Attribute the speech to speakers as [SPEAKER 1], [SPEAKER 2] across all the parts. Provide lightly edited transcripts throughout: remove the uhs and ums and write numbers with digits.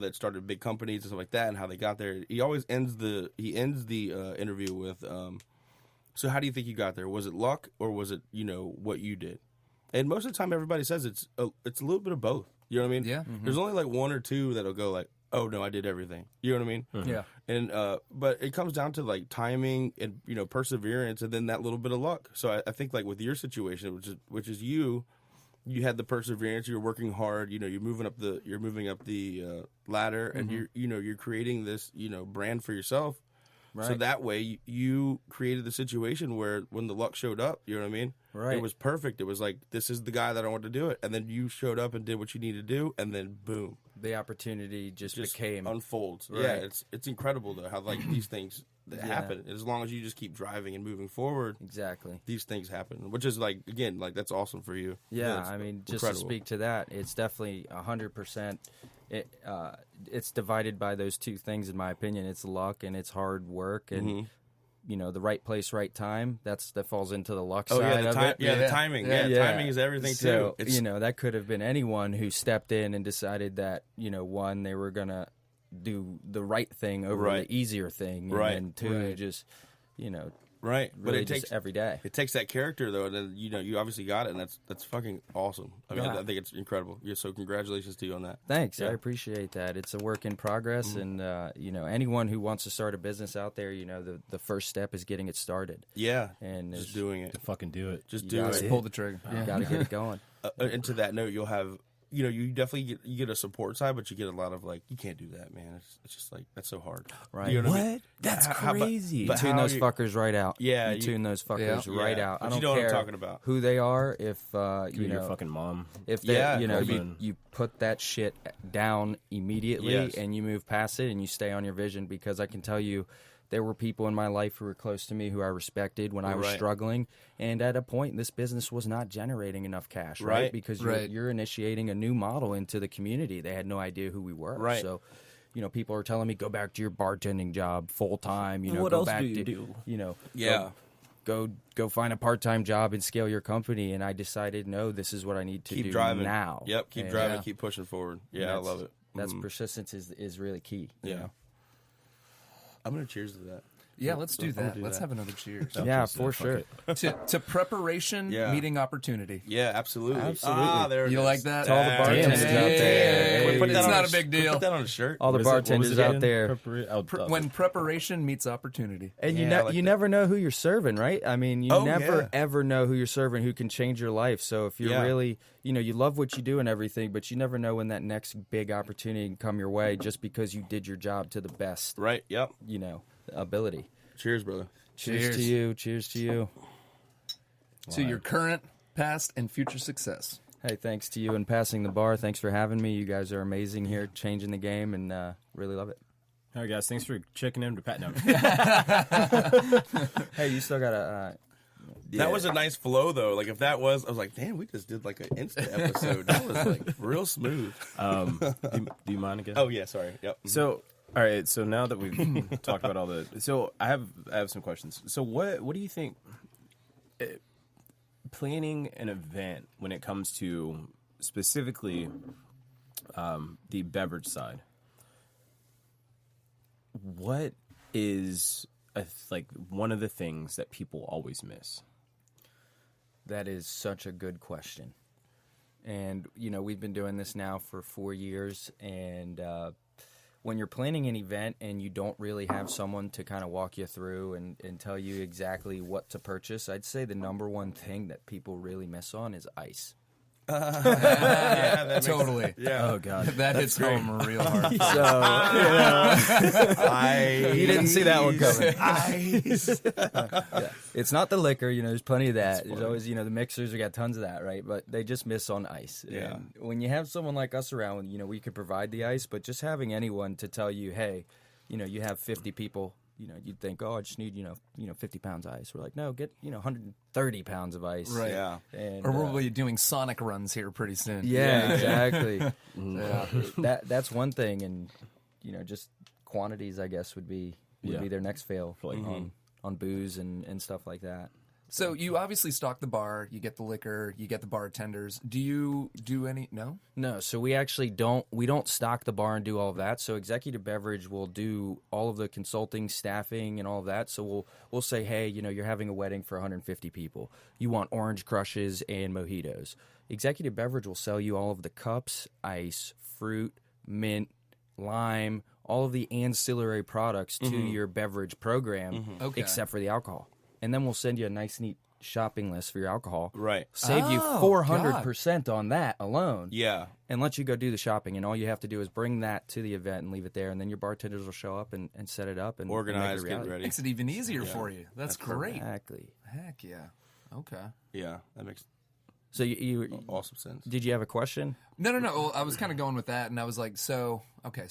[SPEAKER 1] that started big companies and stuff like that, and how they got there. He always ends the interview with, so how do you think you got there? Was it luck or was it what you did? And most of the time, everybody says it's a little bit of both. You know what I mean?
[SPEAKER 2] Yeah.
[SPEAKER 1] There's only like one or two that'll go like, oh no, I did everything. You know what I mean?
[SPEAKER 2] Yeah.
[SPEAKER 1] And but it comes down to like timing and perseverance, and then that little bit of luck. So I think like with your situation, which is you had the perseverance. You're working hard. You're moving up the ladder, and you're creating this brand for yourself. Right. So that way you created the situation where when the luck showed up, you know what I mean?
[SPEAKER 2] Right.
[SPEAKER 1] It was perfect. It was like, this is the guy that I want to do it. And then you showed up and did what you needed to do, and then boom.
[SPEAKER 3] The opportunity just became
[SPEAKER 1] unfolds.
[SPEAKER 3] Right.
[SPEAKER 1] Yeah, it's incredible though how like these things happen. As long as you just keep driving and moving forward,
[SPEAKER 3] exactly,
[SPEAKER 1] these things happen. Which is like, again, like that's awesome for you.
[SPEAKER 3] Yeah, I mean, just to speak to that, it's definitely 100%. It's divided by those two things, in my opinion. It's luck and it's hard work and the right place, right time. That falls into the luck side of it.
[SPEAKER 1] Yeah, the timing. Yeah, timing is everything
[SPEAKER 3] so,
[SPEAKER 1] too.
[SPEAKER 3] That could have been anyone who stepped in and decided that one, they were gonna do the right thing over the easier thing, and two, just
[SPEAKER 1] right.
[SPEAKER 3] Really
[SPEAKER 1] but it
[SPEAKER 3] just
[SPEAKER 1] takes
[SPEAKER 3] every day.
[SPEAKER 1] It takes that character though, and then you obviously got it, and that's fucking awesome. I mean, I think it's incredible. Yeah, so congratulations to you on that.
[SPEAKER 3] Thanks, I appreciate that. It's a work in progress, and anyone who wants to start a business out there, the first step is getting it started.
[SPEAKER 1] Yeah,
[SPEAKER 3] and
[SPEAKER 1] just doing it.
[SPEAKER 4] Fucking do it.
[SPEAKER 1] Just do it.
[SPEAKER 2] Pull the trigger.
[SPEAKER 3] You got to get it going.
[SPEAKER 1] And to that note, you'll have. You definitely get a support side, but you get a lot of like, you can't do that, man. It's just like, that's so hard.
[SPEAKER 3] Right.
[SPEAKER 1] You know
[SPEAKER 4] what?
[SPEAKER 1] I mean?
[SPEAKER 4] That's crazy.
[SPEAKER 3] But tune those fuckers right out.
[SPEAKER 1] Yeah.
[SPEAKER 3] You tune those fuckers right out.
[SPEAKER 1] But
[SPEAKER 3] I don't
[SPEAKER 1] you know
[SPEAKER 3] care
[SPEAKER 1] what I'm talking about.
[SPEAKER 3] Who they are, if,
[SPEAKER 4] your fucking mom.
[SPEAKER 3] If they, you put that shit down immediately and you move past it and you stay on your vision, because I can tell you, there were people in my life who were close to me who I respected when I was struggling. And at a point, this business was not generating enough cash, right? Because you're initiating a new model into the community. They had no idea who we were.
[SPEAKER 1] Right.
[SPEAKER 3] So, people are telling me, go back to your bartending job full time.
[SPEAKER 4] What
[SPEAKER 3] go
[SPEAKER 4] else
[SPEAKER 3] back
[SPEAKER 4] do you do?
[SPEAKER 3] Go find a part-time job and scale your company. And I decided, no, this is what I need to
[SPEAKER 1] keep
[SPEAKER 3] do
[SPEAKER 1] driving
[SPEAKER 3] now.
[SPEAKER 1] Yep, keep driving, keep pushing forward. Yeah, I love it.
[SPEAKER 3] That's persistence is really key.
[SPEAKER 1] Yeah.
[SPEAKER 3] You know?
[SPEAKER 1] I'm going to cheers to that.
[SPEAKER 2] Yeah, let's do that. Let's have another cheers.
[SPEAKER 3] Yeah, for sure.
[SPEAKER 2] to preparation, meeting opportunity.
[SPEAKER 1] Yeah, absolutely.
[SPEAKER 3] Ah,
[SPEAKER 1] there it
[SPEAKER 2] you
[SPEAKER 1] is.
[SPEAKER 2] like that?
[SPEAKER 3] To all the bartenders out there.
[SPEAKER 1] It's
[SPEAKER 2] not a big deal.
[SPEAKER 1] Put that on a shirt.
[SPEAKER 3] All the bartenders out there.
[SPEAKER 2] When preparation meets opportunity.
[SPEAKER 3] And you never know who you're serving, right? I mean, you never ever know who you're serving, who can change your life. So if you're really, you love what you do and everything, but you never know when that next big opportunity can come your way just because you did your job to the best.
[SPEAKER 1] Right, yep.
[SPEAKER 3] Ability.
[SPEAKER 1] Cheers, brother.
[SPEAKER 3] Cheers to you. Cheers to you.
[SPEAKER 2] To your current, past, and future success.
[SPEAKER 3] Hey, thanks to you and Passing the Bar. Thanks for having me. You guys are amazing here, changing the game, and really love it.
[SPEAKER 4] All right, guys. Thanks for checking in to Pat. No.
[SPEAKER 3] Hey, you still got to...
[SPEAKER 1] That was a nice flow, though. Like, if that was... I was like, damn, we just did like an Insta episode. That was like real smooth.
[SPEAKER 4] Do you mind again?
[SPEAKER 1] Oh, yeah, sorry. Yep.
[SPEAKER 4] So... All right, so now that we've talked about all the, so I have some questions. So what do you think planning an event when it comes to specifically the beverage side? What is like one of the things that people always miss?
[SPEAKER 3] That is such a good question. And we've been doing this now for 4 years, and when you're planning an event and you don't really have someone to kind of walk you through and tell you exactly what to purchase, I'd say the number one thing that people really miss on is ice.
[SPEAKER 2] Totally.
[SPEAKER 1] Yeah.
[SPEAKER 4] Oh God,
[SPEAKER 2] that hits home real hard.
[SPEAKER 3] You didn't see that one coming.
[SPEAKER 1] Ice.
[SPEAKER 3] It's not the liquor, there's plenty of that. There's always, the mixers, we got tons of that, right? But they just miss on ice.
[SPEAKER 1] Yeah.
[SPEAKER 3] And when you have someone like us around, we could provide the ice, but just having anyone to tell you, hey, you have 50 people, you'd think, oh, I just need, 50 pounds of ice. We're like, no, get, 130 pounds of ice.
[SPEAKER 2] Right.
[SPEAKER 1] Yeah.
[SPEAKER 3] And,
[SPEAKER 2] or we'll be doing Sonic runs here pretty soon.
[SPEAKER 3] Yeah, exactly. That's one thing. And, just quantities, I guess, would be their next fail on booze and stuff like that.
[SPEAKER 2] So you obviously stock the bar, you get the liquor, you get the bartenders. Do you do any? No.
[SPEAKER 3] No, so we actually don't stock the bar and do all of that. So Executive Beverage will do all of the consulting, staffing, and all of that. So we'll say, hey, you're having a wedding for 150 people. You want orange crushes and mojitos. Executive Beverage will sell you all of the cups, ice, fruit, mint, lime, all of the ancillary products to your beverage program,
[SPEAKER 2] Okay.
[SPEAKER 3] except for the alcohol. And then we'll send you a nice, neat shopping list for your alcohol.
[SPEAKER 1] Right.
[SPEAKER 3] Save you 400% on that alone.
[SPEAKER 1] Yeah.
[SPEAKER 3] And let you go do the shopping. And all you have to do is bring that to the event and leave it there. And then your bartenders will show up and set it up and
[SPEAKER 1] Organize,
[SPEAKER 3] make it a
[SPEAKER 1] get
[SPEAKER 3] reality.
[SPEAKER 1] ready.
[SPEAKER 2] Makes it even easier for you. That's great.
[SPEAKER 3] Exactly.
[SPEAKER 2] Heck yeah. Okay.
[SPEAKER 1] Yeah, that makes
[SPEAKER 3] So you
[SPEAKER 1] awesome sense.
[SPEAKER 3] did you have a question?
[SPEAKER 2] No. Well, I was kind of going with that, and I was like, so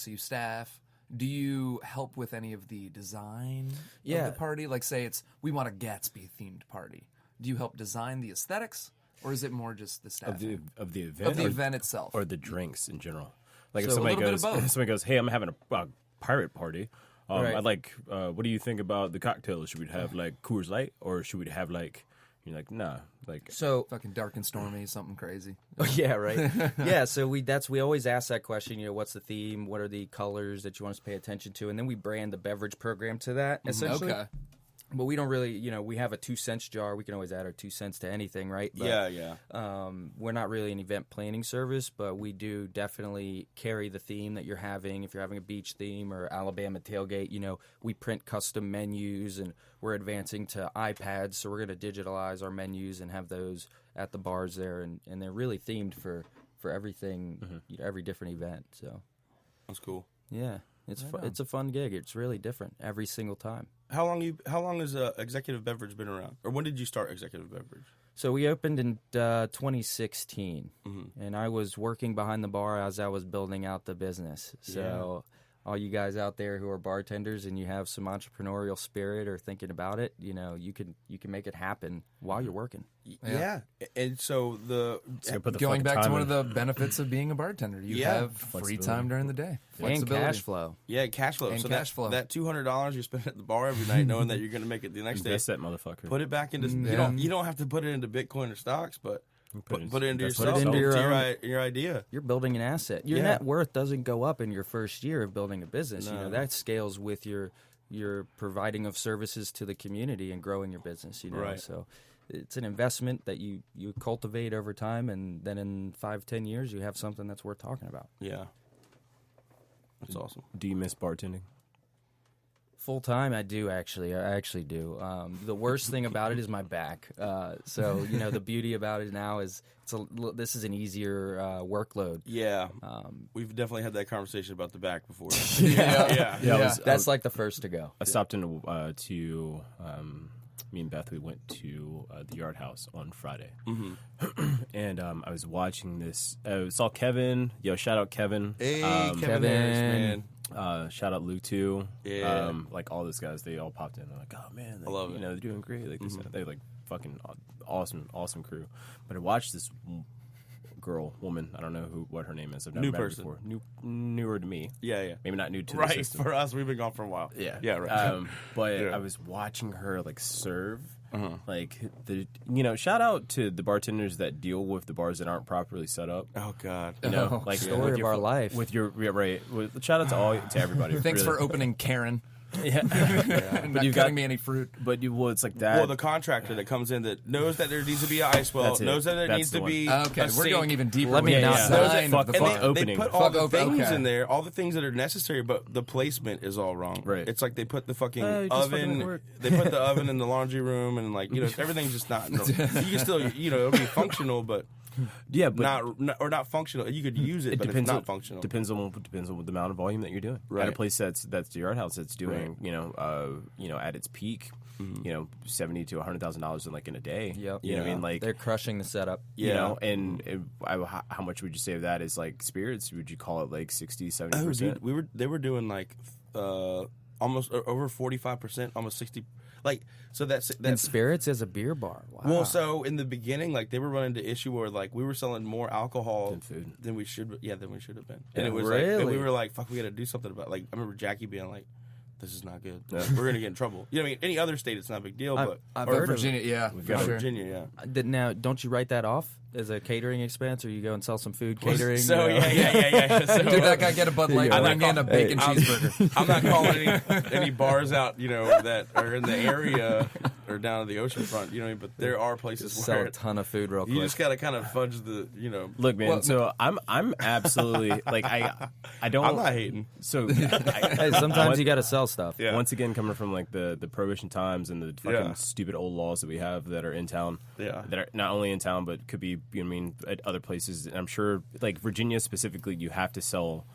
[SPEAKER 2] you staff. Do you help with any of the design of the party? Like, say we want a Gatsby themed party. Do you help design the aesthetics, or is it more just the staff
[SPEAKER 4] of the event
[SPEAKER 2] of the event itself,
[SPEAKER 4] or the drinks in general? Like if
[SPEAKER 3] So-
[SPEAKER 4] somebody
[SPEAKER 2] A little bit of both.
[SPEAKER 4] goes, "Hey, I'm having a pirate party.
[SPEAKER 3] Right.
[SPEAKER 4] I'd like. What do you think about the cocktails? Should we have like Coors Light, or should we have like?" You're like, nah, like
[SPEAKER 3] So
[SPEAKER 2] fucking dark and stormy, something crazy?
[SPEAKER 3] yeah, right. Yeah, so we always ask that question, what's the theme? What are the colors that you want us to pay attention to? And then we brand the beverage program to that, essentially.
[SPEAKER 2] Okay.
[SPEAKER 3] But we don't really, we have a 2-cent jar. We can always add our 2 cents to anything, right? But,
[SPEAKER 1] Yeah.
[SPEAKER 3] we're not really an event planning service, but we do definitely carry the theme that you're having. If you're having a beach theme or Alabama tailgate, we print custom menus, and we're advancing to iPads, so we're going to digitalize our menus and have those at the bars there, and they're really themed for everything, every different event. So
[SPEAKER 1] That's cool.
[SPEAKER 3] yeah, it's a fun gig. It's really different every single time.
[SPEAKER 1] How long has Executive Beverage been around? Or when did you start Executive Beverage?
[SPEAKER 3] So we opened in 2016, and I was working behind the bar as I was building out the business. So all you guys out there who are bartenders and you have some entrepreneurial spirit or thinking about it, you can make it happen while you're working.
[SPEAKER 1] Yeah. And so
[SPEAKER 2] Going back to one of the benefits of being a bartender, you have free time during the day,
[SPEAKER 3] And cash flow.
[SPEAKER 1] Yeah, cash flow.
[SPEAKER 2] And
[SPEAKER 1] so
[SPEAKER 2] cash flow.
[SPEAKER 1] That $200 you spend at the bar every night, knowing that you're going to make it the next day.
[SPEAKER 4] invest that motherfucker.
[SPEAKER 1] Put it back into. You don't have to put it into Bitcoin or stocks, but put it into
[SPEAKER 4] that's
[SPEAKER 1] yourself.
[SPEAKER 4] what
[SPEAKER 3] Put it into
[SPEAKER 1] into your idea.
[SPEAKER 3] You're building an asset. Your net worth doesn't go up in your first year of building a business. That scales with your providing of services to the community and growing your business.
[SPEAKER 1] Right.
[SPEAKER 3] So it's an investment that you cultivate over time, and then in 5-10 years you have something that's worth talking about.
[SPEAKER 1] Yeah. That's awesome.
[SPEAKER 4] Do you miss bartending?
[SPEAKER 3] Full time, I do actually. I actually do. The worst thing about it is my back. So the beauty about it now is this is an easier workload.
[SPEAKER 1] Yeah. We've definitely had that conversation about the back before.
[SPEAKER 4] Yeah.
[SPEAKER 3] That's like the first to go.
[SPEAKER 4] I stopped in to me and Beth. We went to the Yard House on Friday, and I was watching this. Saw Kevin. Yo, shout out Kevin.
[SPEAKER 1] Hey, Kevin
[SPEAKER 3] Kevin.
[SPEAKER 1] Harris, man.
[SPEAKER 4] Shout out Luke too.
[SPEAKER 1] Yeah.
[SPEAKER 4] Like all those guys, they all popped in. They're like, "Oh man,
[SPEAKER 1] I love it.
[SPEAKER 4] they're doing great. Like this, they're like fucking awesome crew." But I watched this woman. I don't know what her name is. I've never
[SPEAKER 1] New
[SPEAKER 4] met her
[SPEAKER 1] person.
[SPEAKER 4] before. Newer to me.
[SPEAKER 1] Yeah.
[SPEAKER 4] Maybe not new to the
[SPEAKER 1] Right.
[SPEAKER 4] system.
[SPEAKER 1] For us, we've been gone for a while.
[SPEAKER 4] Yeah.
[SPEAKER 1] Right.
[SPEAKER 4] But
[SPEAKER 1] Yeah.
[SPEAKER 4] I was watching her like serve. Like shout out to the bartenders that deal with the bars that aren't properly set up.
[SPEAKER 1] Oh God.
[SPEAKER 4] Like
[SPEAKER 3] Story
[SPEAKER 4] with
[SPEAKER 3] of
[SPEAKER 4] your
[SPEAKER 3] our life.
[SPEAKER 4] With your shout out to everybody.
[SPEAKER 2] Thanks
[SPEAKER 4] really.
[SPEAKER 2] for opening Karen.
[SPEAKER 4] Yeah.
[SPEAKER 2] And not
[SPEAKER 4] you've
[SPEAKER 2] cutting
[SPEAKER 4] got-
[SPEAKER 2] me any fruit.
[SPEAKER 4] But it's like that.
[SPEAKER 1] Well, the contractor that comes in that knows that there needs to be an ice well,
[SPEAKER 4] That's it.
[SPEAKER 1] knows that there
[SPEAKER 4] That's
[SPEAKER 1] needs
[SPEAKER 4] the
[SPEAKER 1] to
[SPEAKER 4] one.
[SPEAKER 1] be.
[SPEAKER 2] Okay,
[SPEAKER 1] a
[SPEAKER 2] we're
[SPEAKER 1] sink.
[SPEAKER 2] going even deeper.
[SPEAKER 3] Let me
[SPEAKER 2] with the
[SPEAKER 3] not-
[SPEAKER 2] design
[SPEAKER 4] Fuck
[SPEAKER 2] of the
[SPEAKER 4] the
[SPEAKER 2] bar.
[SPEAKER 4] fuck
[SPEAKER 1] They
[SPEAKER 4] opening.
[SPEAKER 1] put all the things
[SPEAKER 2] okay.
[SPEAKER 1] in there, all the things that are necessary, but the placement is all wrong.
[SPEAKER 4] Right.
[SPEAKER 1] It's like they put the fucking
[SPEAKER 4] you just fucking
[SPEAKER 1] oven.
[SPEAKER 4] work.
[SPEAKER 1] They put the oven in the laundry room, and everything's just not. You can still, it'll be functional, but
[SPEAKER 4] yeah, but
[SPEAKER 1] not functional. You could use it, but it's not functional.
[SPEAKER 4] Depends on the amount of volume that you're doing.
[SPEAKER 1] Right.
[SPEAKER 4] At a place that's the Yard House that's doing at its peak, $70,000 to $100,000 in a day.
[SPEAKER 3] Yep.
[SPEAKER 4] You know what I mean? Like
[SPEAKER 3] They're crushing the setup.
[SPEAKER 4] how much would you say of that is like spirits? Would you call it like 60-70%?
[SPEAKER 1] Oh, dude, they were doing like almost over 45%, almost 60. Like so
[SPEAKER 3] And
[SPEAKER 1] that's
[SPEAKER 3] Spirits as a beer bar. Wow.
[SPEAKER 1] well. So in the beginning, like they were running into issue where like we were selling more alcohol
[SPEAKER 4] Than food.
[SPEAKER 1] than we should. Yeah, than we should have been. And it was
[SPEAKER 3] Really?
[SPEAKER 1] like, and we were like, fuck, we got to do something about. Like I remember Jackie being like, this is not good. We're gonna get in trouble. You know, I mean, any other state, it's not a big deal, but
[SPEAKER 3] I've
[SPEAKER 2] Or
[SPEAKER 3] heard of
[SPEAKER 2] Virginia, yeah.
[SPEAKER 1] or
[SPEAKER 2] For sure.
[SPEAKER 1] Virginia, yeah.
[SPEAKER 3] Now, don't you write that off as a catering expense, or you go and sell some food catering?
[SPEAKER 1] So
[SPEAKER 3] you know?
[SPEAKER 1] yeah. So,
[SPEAKER 2] Dude, that guy get a Bud Light,
[SPEAKER 1] I'm
[SPEAKER 2] bring
[SPEAKER 1] not
[SPEAKER 2] in a
[SPEAKER 1] call-
[SPEAKER 2] bacon cheeseburger.
[SPEAKER 1] I'm not calling any bars out, you know, that are in the area or down at the ocean front. You know what I mean? But there are places
[SPEAKER 3] Sell
[SPEAKER 1] where
[SPEAKER 3] a ton of food real quick.
[SPEAKER 1] you just gotta kind of fudge the, you know.
[SPEAKER 4] Look, man.
[SPEAKER 2] Well,
[SPEAKER 4] so I'm absolutely like I don't.
[SPEAKER 1] I'm not hating.
[SPEAKER 4] So
[SPEAKER 3] Hey, sometimes you got to sell stuff.
[SPEAKER 1] Yeah.
[SPEAKER 4] once again, coming from like the prohibition times and the fucking
[SPEAKER 1] Yeah.
[SPEAKER 4] stupid old laws that we have that are in town,
[SPEAKER 1] Yeah.
[SPEAKER 4] that are not only in town but could be, you know what I mean, at other places. And I'm sure, like Virginia specifically, you have to sell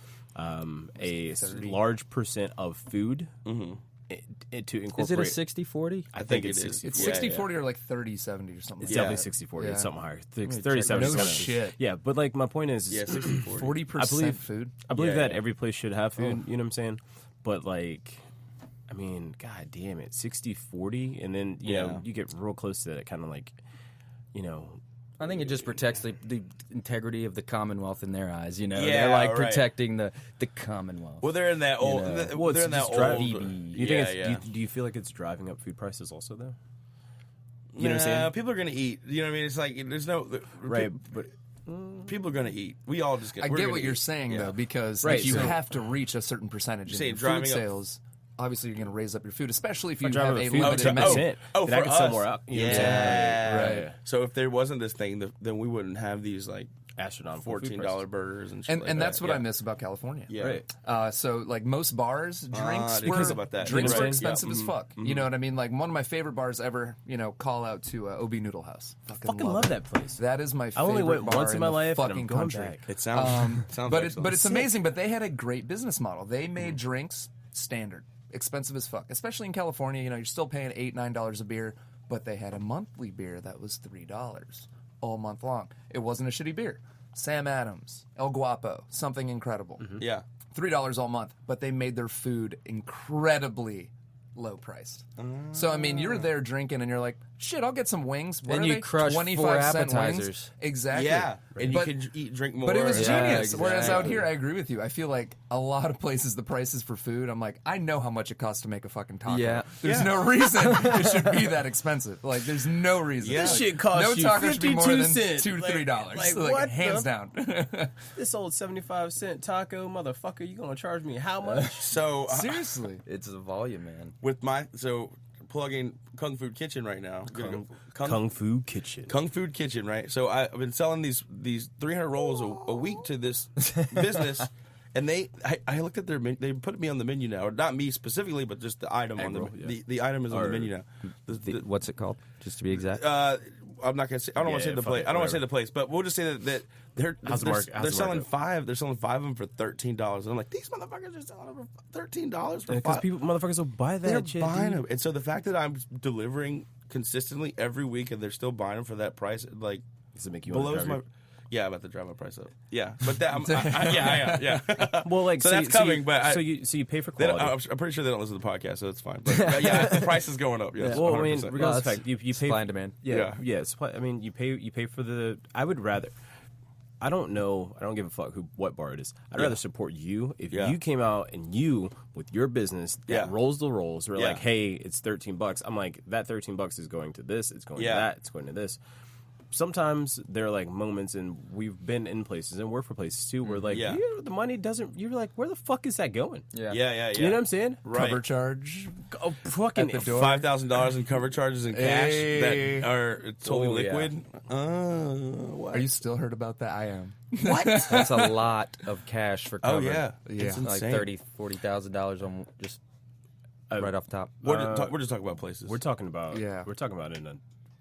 [SPEAKER 4] large percent of food to incorporate.
[SPEAKER 3] Is it a 60-40?
[SPEAKER 1] I think
[SPEAKER 4] it's
[SPEAKER 1] it is.
[SPEAKER 4] 60.
[SPEAKER 2] It's
[SPEAKER 1] Yeah,
[SPEAKER 2] 60-40 or like 30-70 or something.
[SPEAKER 4] It's
[SPEAKER 2] like
[SPEAKER 4] definitely 60-40.
[SPEAKER 2] Yeah.
[SPEAKER 4] It's something higher.
[SPEAKER 3] check
[SPEAKER 4] 37.
[SPEAKER 2] No
[SPEAKER 4] 70.
[SPEAKER 2] shit.
[SPEAKER 4] Yeah, but like my point is,
[SPEAKER 1] Yeah, 60-40.
[SPEAKER 2] 40%
[SPEAKER 4] I believe-
[SPEAKER 2] food.
[SPEAKER 4] I believe
[SPEAKER 1] Yeah,
[SPEAKER 4] that
[SPEAKER 1] yeah.
[SPEAKER 4] every place should have food, you know what I'm saying? But like, I mean, god damn it, 60-40, and then you know you get real close to that kind of like, you know,
[SPEAKER 3] I think it just protects the integrity of the Commonwealth in their eyes. You know,
[SPEAKER 1] Yeah,
[SPEAKER 3] they're like
[SPEAKER 1] right.
[SPEAKER 3] protecting the Commonwealth.
[SPEAKER 1] Well, they're in that old.
[SPEAKER 3] know.
[SPEAKER 4] Well,
[SPEAKER 1] They're
[SPEAKER 4] it's
[SPEAKER 1] in that
[SPEAKER 4] just
[SPEAKER 1] old.
[SPEAKER 4] driving.
[SPEAKER 3] You
[SPEAKER 4] you think
[SPEAKER 1] yeah,
[SPEAKER 4] it's,
[SPEAKER 1] yeah.
[SPEAKER 4] do you feel like it's driving up food prices also though? You know what I'm saying?
[SPEAKER 1] People are gonna eat. You know what I mean? It's like there's no
[SPEAKER 4] Right, but
[SPEAKER 1] People are gonna eat. We all just.
[SPEAKER 2] I
[SPEAKER 1] we're
[SPEAKER 2] get
[SPEAKER 1] gonna
[SPEAKER 2] what you're
[SPEAKER 1] eat.
[SPEAKER 2] saying
[SPEAKER 1] Yeah.
[SPEAKER 2] though, because
[SPEAKER 4] Right,
[SPEAKER 2] if you
[SPEAKER 4] so-
[SPEAKER 2] have to reach a certain percentage in
[SPEAKER 1] saying
[SPEAKER 2] your food
[SPEAKER 1] driving up-
[SPEAKER 2] sales, obviously you're going to raise up your food, especially if you
[SPEAKER 4] driving
[SPEAKER 2] have
[SPEAKER 4] up
[SPEAKER 2] a
[SPEAKER 4] food
[SPEAKER 2] limited
[SPEAKER 4] to
[SPEAKER 2] menu.
[SPEAKER 4] 10%.
[SPEAKER 1] Oh,
[SPEAKER 4] that I
[SPEAKER 1] for
[SPEAKER 4] could
[SPEAKER 1] us.
[SPEAKER 4] sell more out. You know what I'm saying?
[SPEAKER 2] Right.
[SPEAKER 1] So if there wasn't this thing, then we wouldn't have these like
[SPEAKER 4] Astronomical food
[SPEAKER 1] $14
[SPEAKER 4] prices.
[SPEAKER 1] burgers and shit.
[SPEAKER 2] And,
[SPEAKER 1] like
[SPEAKER 2] and that's
[SPEAKER 1] that.
[SPEAKER 2] what
[SPEAKER 1] Yeah.
[SPEAKER 2] I miss about California.
[SPEAKER 1] Yeah.
[SPEAKER 4] Right.
[SPEAKER 2] So like most bars, drinks
[SPEAKER 1] didn't
[SPEAKER 2] were
[SPEAKER 1] think about that.
[SPEAKER 2] drinks
[SPEAKER 1] Right.
[SPEAKER 2] were
[SPEAKER 1] Yeah.
[SPEAKER 2] expensive as fuck. You know what I mean? Like one of my favorite bars ever. You know, call out to OB Noodle House.
[SPEAKER 4] Fucking love that place.
[SPEAKER 2] That is my
[SPEAKER 4] I
[SPEAKER 2] favorite
[SPEAKER 4] only went
[SPEAKER 2] bar
[SPEAKER 4] once in my
[SPEAKER 2] the
[SPEAKER 4] life, and
[SPEAKER 2] fucking
[SPEAKER 4] I'm going
[SPEAKER 2] country.
[SPEAKER 4] back.
[SPEAKER 1] It sounds. sounds
[SPEAKER 2] But
[SPEAKER 1] excellent.
[SPEAKER 2] it's amazing. But they had a great business model. They made drinks standard, expensive as fuck. Especially in California, you know, you're still paying $8-9 a beer, but they had a monthly beer that was $3 all month long. It wasn't a shitty beer. Sam Adams, El Guapo, something incredible.
[SPEAKER 1] Yeah.
[SPEAKER 2] $3 all month, but they made their food incredibly low priced. So I mean, you're there drinking, and you're like, "Shit, I'll get some wings." What
[SPEAKER 3] And
[SPEAKER 2] are
[SPEAKER 3] you
[SPEAKER 2] they?
[SPEAKER 3] crush
[SPEAKER 2] 25-cent wings?
[SPEAKER 3] appetizers.
[SPEAKER 2] Exactly.
[SPEAKER 1] Yeah. And you
[SPEAKER 2] But-
[SPEAKER 1] could drink more.
[SPEAKER 2] But it was
[SPEAKER 1] and-
[SPEAKER 2] genius.
[SPEAKER 3] Yeah,
[SPEAKER 2] Whereas out
[SPEAKER 3] exactly.
[SPEAKER 2] here, I agree with you. I feel like a lot of places, the prices for food, I'm like, I know how much it costs to make a fucking taco.
[SPEAKER 3] Yeah.
[SPEAKER 2] There's no reason it should be that expensive. Like, there's no reason.
[SPEAKER 1] Yeah.
[SPEAKER 4] This shit costs
[SPEAKER 2] no
[SPEAKER 4] you
[SPEAKER 2] taco should be more than
[SPEAKER 4] 52 cents.
[SPEAKER 2] $2 to $3.
[SPEAKER 4] Like,
[SPEAKER 2] Like,
[SPEAKER 4] what
[SPEAKER 2] hands
[SPEAKER 4] the-
[SPEAKER 2] down.
[SPEAKER 4] This old 75-cent taco, motherfucker, you gonna charge me how much?
[SPEAKER 1] So
[SPEAKER 2] Seriously.
[SPEAKER 3] It's the volume, man.
[SPEAKER 1] with my plugging Kung Food Kitchen right now.
[SPEAKER 4] Kung Fu Kitchen.
[SPEAKER 1] Kung Food Kitchen, right? So I've been selling these 300 rolls a week to this business, and I looked at their menu. They put me on the menu now, or not me specifically, but just the item on
[SPEAKER 4] roll,
[SPEAKER 1] the item is on the menu now.
[SPEAKER 3] What's it called? Just to be exact.
[SPEAKER 1] I'm not gonna say. I don't want to say the
[SPEAKER 4] fuck
[SPEAKER 1] place.
[SPEAKER 4] it,
[SPEAKER 1] I don't want to say
[SPEAKER 4] whatever.
[SPEAKER 1] the place, but we'll just say that they're
[SPEAKER 4] How's the market- how's
[SPEAKER 1] they're
[SPEAKER 4] the
[SPEAKER 1] selling
[SPEAKER 4] market?
[SPEAKER 1] 5. They're selling 5 of them for $13, and I'm like, these motherfuckers are selling them for $13 for
[SPEAKER 4] Because
[SPEAKER 1] 5.
[SPEAKER 4] people, motherfuckers will buy that
[SPEAKER 1] They're
[SPEAKER 4] shit.
[SPEAKER 1] buying
[SPEAKER 4] dude.
[SPEAKER 1] them, and so the fact that I'm delivering consistently every week, and they're still buying them for that price, like
[SPEAKER 4] Does it make you want to
[SPEAKER 1] blows
[SPEAKER 4] drive
[SPEAKER 1] my.
[SPEAKER 4] your-
[SPEAKER 1] Yeah, I'm about to drive my price up. Yeah, but that yeah.
[SPEAKER 4] Well, like
[SPEAKER 1] So that's coming,
[SPEAKER 4] you,
[SPEAKER 1] but
[SPEAKER 4] so you pay for
[SPEAKER 1] They
[SPEAKER 4] quality.
[SPEAKER 1] don't, I'm pretty sure they don't listen to the podcast, so it's fine. But yeah, the price is going up. Yes,
[SPEAKER 4] Well, I mean,
[SPEAKER 1] 100%.
[SPEAKER 4] regardless of
[SPEAKER 3] that's
[SPEAKER 4] fact, you pay
[SPEAKER 3] supply and demand.
[SPEAKER 4] Yeah, yeah. Supply, I mean, you pay for the. I would rather. I don't know. I don't give a fuck what bar it is. I'd rather support you if
[SPEAKER 1] Yeah.
[SPEAKER 4] you came out and you with your business that
[SPEAKER 1] Yeah.
[SPEAKER 4] rolls the rolls. We're
[SPEAKER 1] Yeah.
[SPEAKER 4] like, hey, it's $13. I'm like, that $13 is going to this. It's going to
[SPEAKER 1] Yeah.
[SPEAKER 4] that. It's going to this. Sometimes there are like moments, and we've been in places and worked for places too, where like
[SPEAKER 1] Yeah.
[SPEAKER 4] the money doesn't. You're like, where the fuck is that going?
[SPEAKER 1] yeah.
[SPEAKER 4] You know what I'm saying?
[SPEAKER 1] Right.
[SPEAKER 2] Cover charge.
[SPEAKER 4] Oh, fucking
[SPEAKER 2] At the door.
[SPEAKER 1] $5,000 in cover charges in cash
[SPEAKER 2] Hey.
[SPEAKER 1] that are totally
[SPEAKER 3] Oh, yeah.
[SPEAKER 1] liquid. What?
[SPEAKER 2] Are you still heard about that? I am.
[SPEAKER 3] That's a lot of cash for
[SPEAKER 1] Oh
[SPEAKER 3] cover.
[SPEAKER 1] yeah,
[SPEAKER 2] Yeah.
[SPEAKER 1] it's
[SPEAKER 3] Like
[SPEAKER 1] insane.
[SPEAKER 3] $30,000-$40,000 on just right off the top.
[SPEAKER 1] We're just talking about places.
[SPEAKER 4] We're talking about
[SPEAKER 2] Yeah.
[SPEAKER 4] We're talking about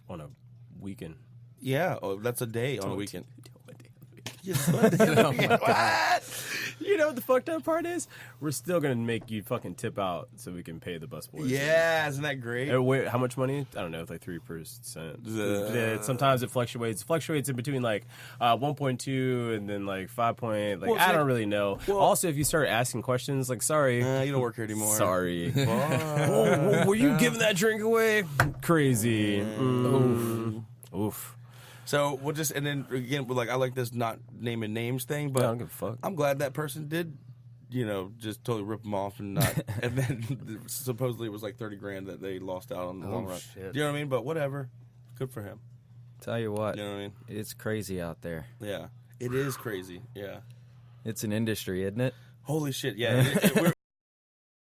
[SPEAKER 4] on a weekend.
[SPEAKER 1] Yeah, that's a day on a weekend.
[SPEAKER 2] Oh my God.
[SPEAKER 4] You know what the fucked up part is? We're still gonna make you fucking tip out so we can pay the busboys.
[SPEAKER 1] Yeah, isn't that great?
[SPEAKER 4] Wait, how much money? I don't know. It's like 3%. Yeah, sometimes it fluctuates in between like 1.2 and then like 5. Like
[SPEAKER 1] Well,
[SPEAKER 4] I
[SPEAKER 1] see-
[SPEAKER 4] don't really know. Also, if you start asking questions, like sorry,
[SPEAKER 1] You don't work here anymore.
[SPEAKER 4] sorry. Were you giving that drink away? Crazy. Oof.
[SPEAKER 1] So we'll just, and then again, like I like this not naming names thing, but
[SPEAKER 4] I don't give a fuck.
[SPEAKER 1] I'm glad that person did, just totally rip them off and not, and then supposedly it was like $30,000 that they lost out on the long run.
[SPEAKER 3] Shit.
[SPEAKER 1] Do you know what I mean? But whatever, good for him.
[SPEAKER 3] Tell you what,
[SPEAKER 1] you know what I mean?
[SPEAKER 3] It's crazy out there.
[SPEAKER 1] Yeah, it is crazy. Yeah,
[SPEAKER 3] it's an industry, isn't it?
[SPEAKER 1] Holy shit! Yeah,